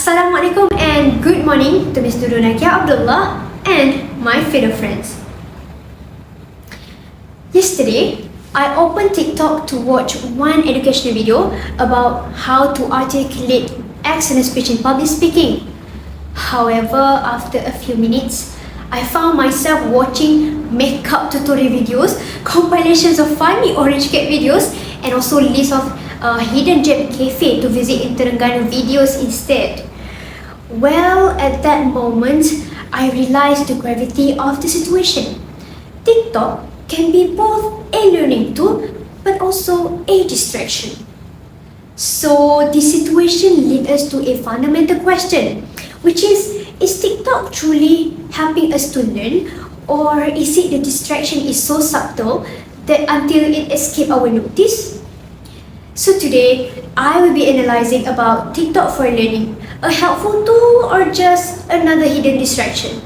Assalamualaikum and good morning to Ms. Dudunakia Abdullah and my fellow friends. Yesterday, I opened TikTok to watch one educational video about how to articulate excellent speech in public speaking. However, after a few minutes, I found myself watching makeup tutorial videos, compilations of funny orange cake videos, and also lists of hidden gem cafe to visit in Terengganu videos instead. Well, at that moment, I realized the gravity of the situation. TikTok can be both a learning tool but also a distraction. So this situation leads us to a fundamental question, which is TikTok truly helping us to learn, or is it the distraction is so subtle that until it escapes our notice? So today, I will be analyzing about TikTok for learning, a helpful tool or just another hidden distraction.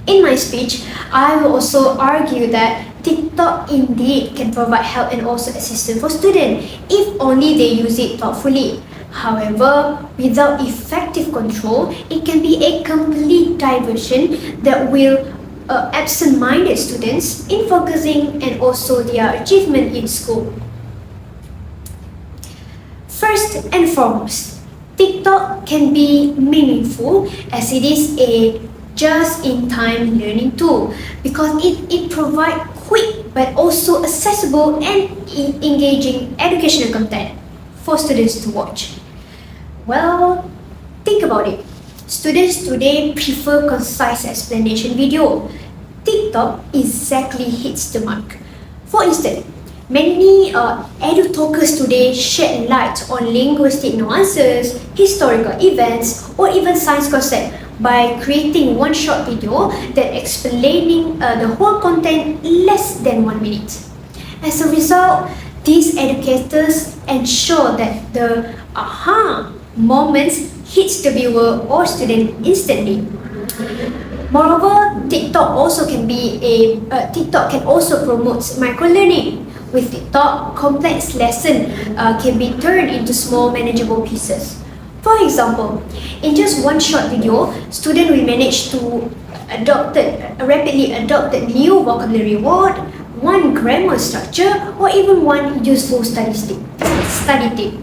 In my speech, I will also argue that TikTok indeed can provide help and also assistance for students if only they use it thoughtfully. However, without effective control, it can be a complete diversion that will absent-minded students in focusing and also their achievement in school. First and foremost, TikTok can be meaningful as it is a just-in-time learning tool because it provides quick but also accessible and engaging educational content for students to watch. Well, think about it. Students today prefer concise explanation video. TikTok exactly hits the mark. For instance, many edu-talkers today shed light on linguistic nuances, historical events, or even science concepts by creating one short video that explaining the whole content less than 1 minute. As a result, these educators ensure that the aha moments hits the viewer or student instantly. Moreover, TikTok can also promote micro-learning. With TikTok, complex lessons can be turned into small manageable pieces. For example, in just one short video, students will manage to rapidly adopt a new vocabulary word, one grammar structure, or even one useful study tip.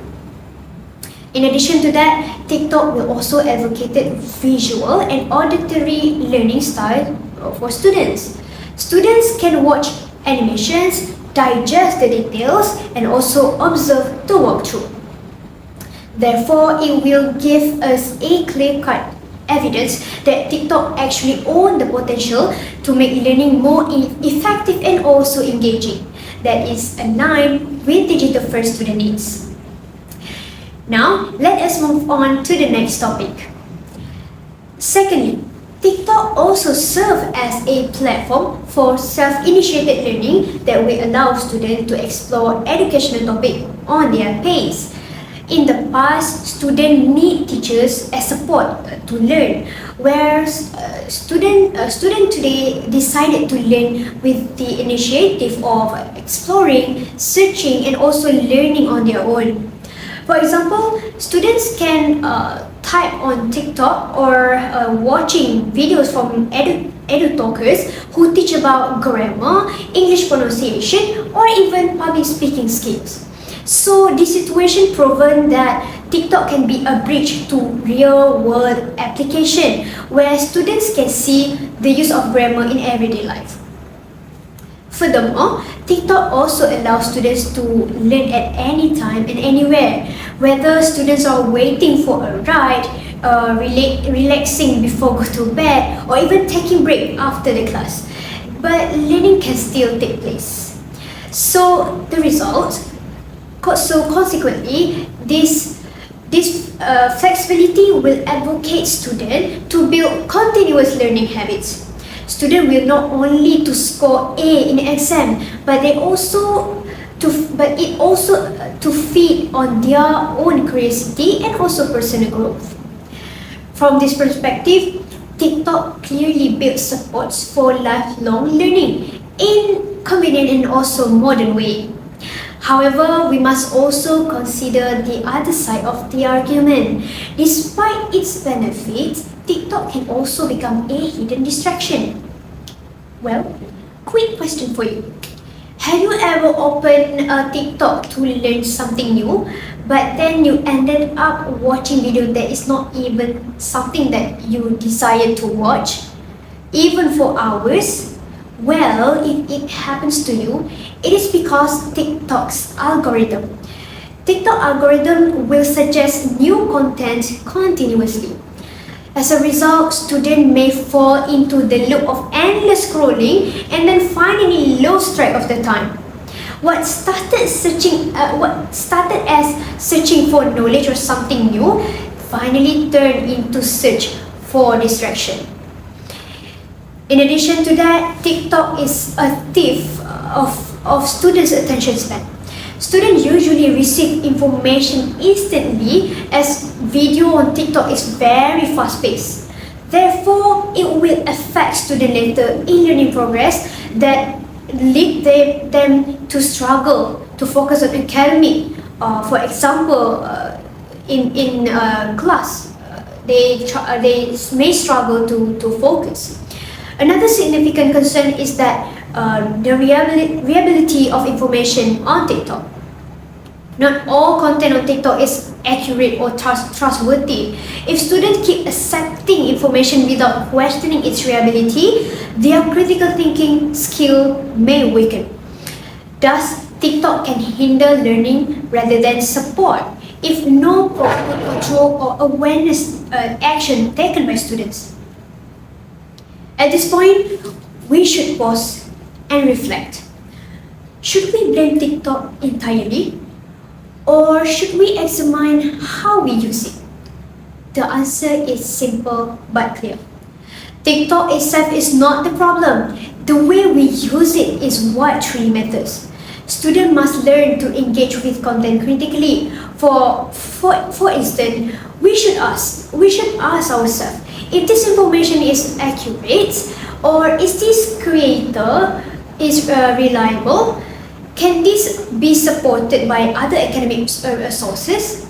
In addition to that, TikTok will also advocate visual and auditory learning style for students. Students can watch animations, digest the details, and also observe the walkthrough. Therefore, it will give us a clear-cut evidence that TikTok actually owns the potential to make learning more effective and also engaging. That is aligned with digital-first student needs. Now, let us move on to the next topic. Secondly, TikTok also serves as a platform for self-initiated learning that will allow students to explore educational topics on their pace. In the past, students need teachers as support to learn, whereas students today decided to learn with the initiative of exploring, searching, and also learning on their own. For example, students can type on TikTok or watching videos from edu-talkers who teach about grammar, English pronunciation, or even public speaking skills. So this situation proven that TikTok can be a bridge to real-world application where students can see the use of grammar in everyday life. Furthermore, TikTok also allows students to learn at any time and anywhere, whether students are waiting for a ride, relaxing before go to bed, or even taking break after the class. But learning can still take place. So the result, consequently, this flexibility will advocate students to build continuous learning habits. Students will not only to score A in the exam, but it also to feed on their own curiosity and also personal growth. From this perspective, TikTok clearly builds supports for lifelong learning in convenient and also modern way. However, we must also consider the other side of the argument. Despite its benefits, TikTok can also become a hidden distraction. Well, quick question for you. Have you ever opened a TikTok to learn something new, but then you ended up watching video that is not even something that you desire to watch, even for hours? Well, if it happens to you, it is because TikTok algorithm will suggest new content continuously. As a result, students may fall into the loop of endless scrolling and then finally lose track of the time. What started as searching for knowledge or something new finally turned into search for distraction. In addition to that, TikTok is a thief of students' attention span. Students usually receive information instantly as video on TikTok is very fast-paced. Therefore, it will affect students later in learning progress that lead them to struggle to focus on academic. For example, in class, they may struggle to focus. Another significant concern is that the reliability of information on TikTok. Not all content on TikTok is accurate or trustworthy. If students keep accepting information without questioning its reliability, their critical thinking skill may weaken. Thus, TikTok can hinder learning rather than support if no proper control or awareness action taken by students. At this point, we should pause and reflect. Should we blame TikTok entirely? Or should we examine how we use it? The answer is simple but clear. TikTok itself is not the problem. The way we use it is what truly matters. Students must learn to engage with content critically. For instance, we should ask ourselves, if this information is accurate, or is this creator reliable? Can this be supported by other academic sources?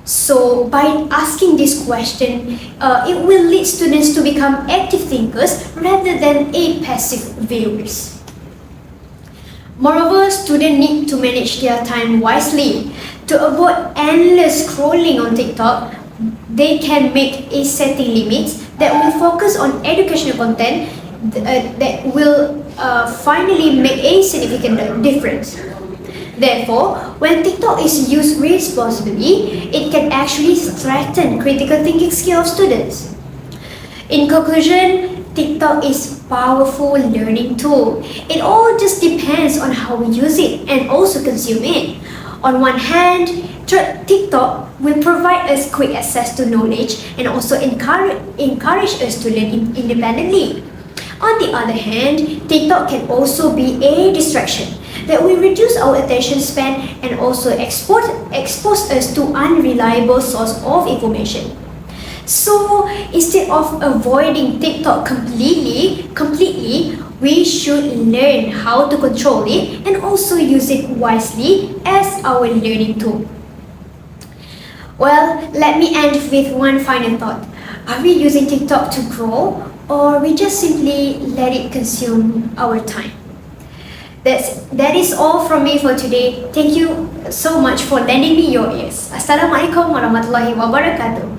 So, by asking this question, it will lead students to become active thinkers rather than passive viewers. Moreover, students need to manage their time wisely. To avoid endless scrolling on TikTok, they can make a setting limits that will focus on educational content that will finally make a significant difference. Therefore, when TikTok is used responsibly, it can actually strengthen critical thinking skills of students. In conclusion, TikTok is a powerful learning tool. It all just depends on how we use it and also consume it. On one hand, TikTok will provide us quick access to knowledge and also encourage us to learn independently. On the other hand, TikTok can also be a distraction that will reduce our attention span and also expose us to unreliable source of information. So instead of avoiding TikTok completely, we should learn how to control it and also use it wisely as our learning tool. Well, let me end with one final thought. Are we using TikTok to grow, or we just simply let it consume our time? That is all from me for today. Thank you so much for lending me your ears. Assalamualaikum warahmatullahi wabarakatuh.